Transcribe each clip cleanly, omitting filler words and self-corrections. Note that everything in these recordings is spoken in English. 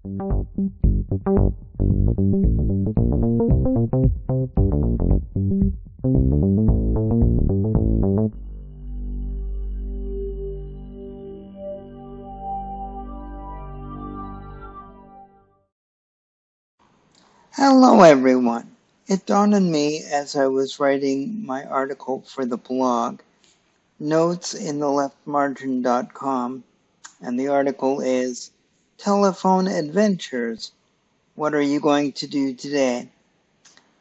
Hello, everyone. It dawned on me as I was writing my article for the blog, notesintheleftmargin.com, and the article is Telephone Adventures. What are you going to do today?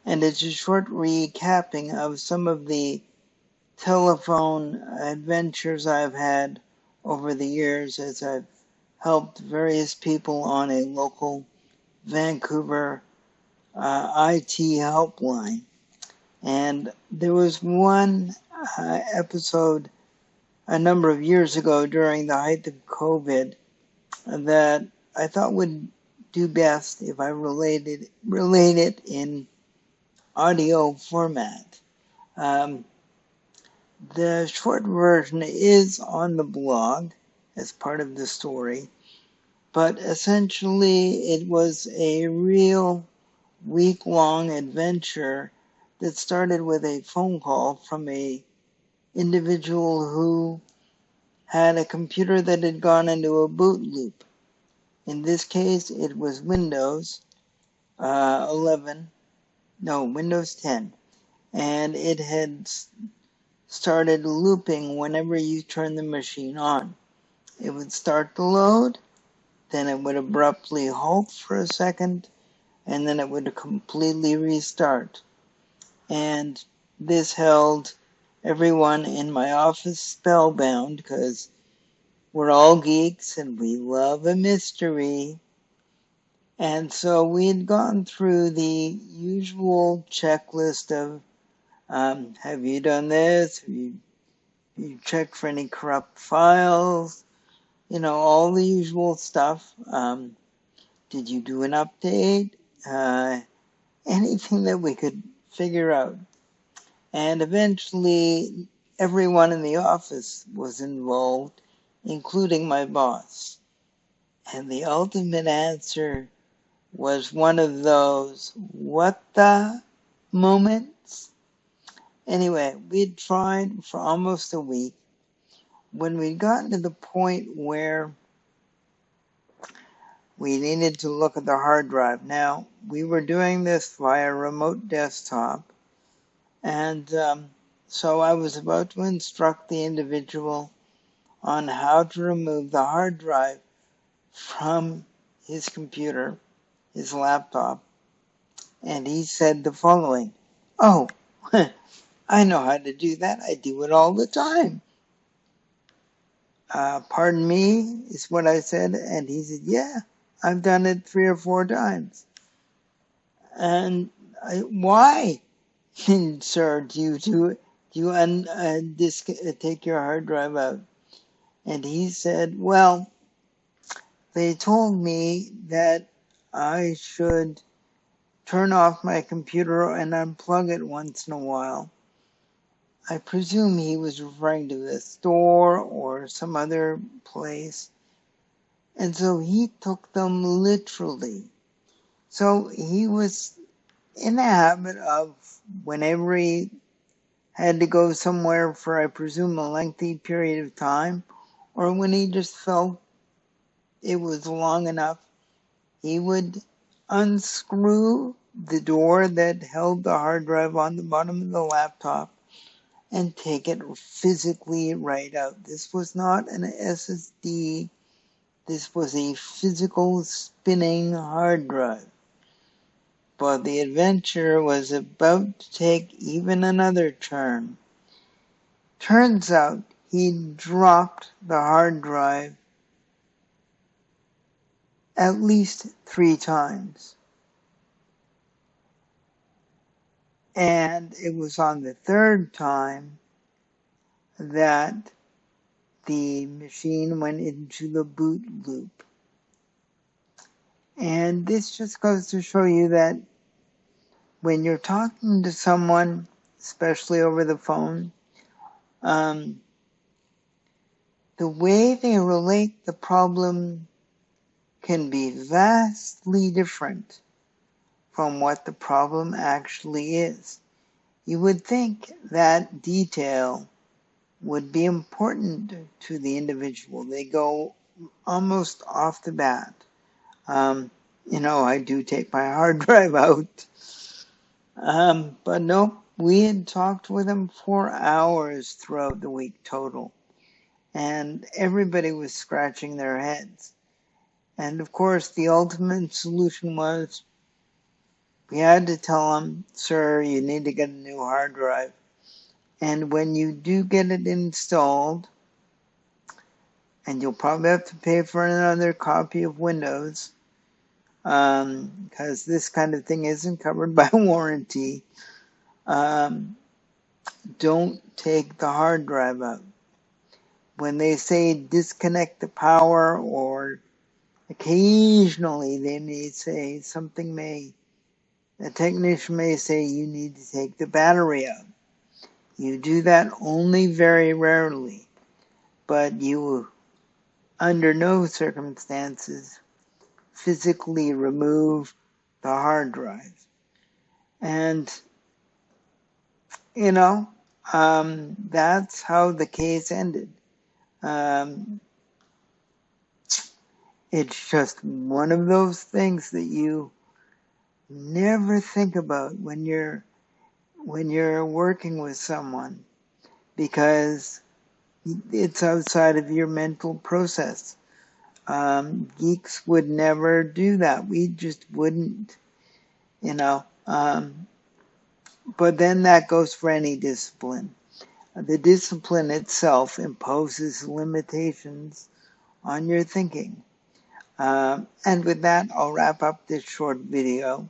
And it's a short recapping of some of the telephone adventures I've had over the years as I've helped various people on a local Vancouver IT helpline. And there was one episode a number of years ago during the height of COVID that I thought would do best if I relate it in audio format. The short version is on the blog as part of the story, but essentially it was a real week-long adventure that started with a phone call from a individual who had a computer that had gone into a boot loop. In this case, it was Windows 10, and it had started looping whenever you turn the machine on. It would start to load, then it would abruptly halt for a second, and then it would completely restart. And this held everyone in my office spellbound because we're all geeks and we love a mystery. And so we had gone through the usual checklist of have you done this? Have you checked for any corrupt files? You know, all the usual stuff. Did you do an update? Anything that we could figure out. And eventually, everyone in the office was involved, including my boss. And the ultimate answer was one of those, what the moments? Anyway, we'd tried for almost a week. When we'd gotten to the point where we needed to look at the hard drive. Now, we were doing this via remote desktop, and so I was about to instruct the individual on how to remove the hard drive from his computer, his laptop, and he said the following, "Oh, I know how to do that. I do it all the time." Pardon me, is what I said, and he said, "Yeah, I've done it 3 or 4 times." And why, sir, do you take your hard drive out? And he said, "Well, they told me that I should turn off my computer and unplug it once in a while." I presume he was referring to the store or some other place. And so he took them literally. So he was in the habit of, whenever he had to go somewhere for, I presume, a lengthy period of time, or when he just felt it was long enough, he would unscrew the door that held the hard drive on the bottom of the laptop and take it physically right out. This was not an SSD. This was a physical spinning hard drive. But the adventure was about to take even another turn. Turns out he dropped the hard drive at least 3 times. And it was on the 3rd time that the machine went into the boot loop. And this just goes to show you that when you're talking to someone, especially over the phone, the way they relate the problem can be vastly different from what the problem actually is. You would think that detail would be important to the individual. They go almost off the bat. I do take my hard drive out. But no, we had talked with him for hours throughout the week total. And everybody was scratching their heads. And of course, the ultimate solution was we had to tell him, sir, you need to get a new hard drive. And when you do get it installed, and you'll probably have to pay for another copy of Windows, because this kind of thing isn't covered by warranty, don't take the hard drive out. When they say disconnect the power, or occasionally they may say a technician may say you need to take the battery out. You do that only very rarely, but you, under no circumstances, physically remove the hard drive. And, that's how the case ended. It's just one of those things that you never think about when you're working with someone, because it's outside of your mental process. Geeks would never do that. We just wouldn't, but then that goes for any discipline. The discipline itself imposes limitations on your thinking. And with that, I'll wrap up this short video.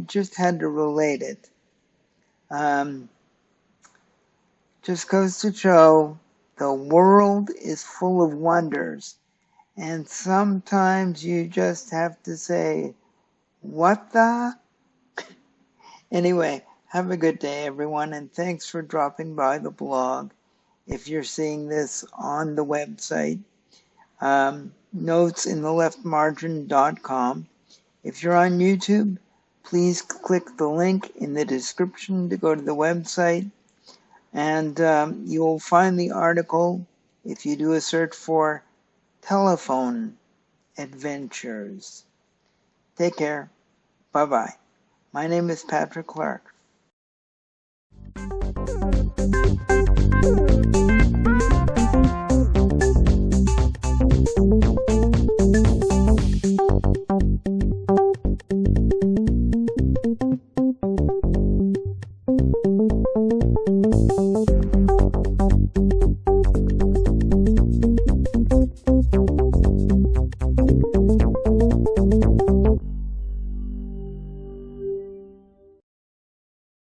Just had to relate it. Just goes to show the world is full of wonders, and sometimes you just have to say, what the? Anyway, have a good day, everyone, and thanks for dropping by the blog. If you're seeing this on the website, notesintheLeftMargin.com. If you're on YouTube, please click the link in the description to go to the website, and you will find the article if you do a search for telephone adventures. Take care. Bye-bye. My name is Patrick Clark.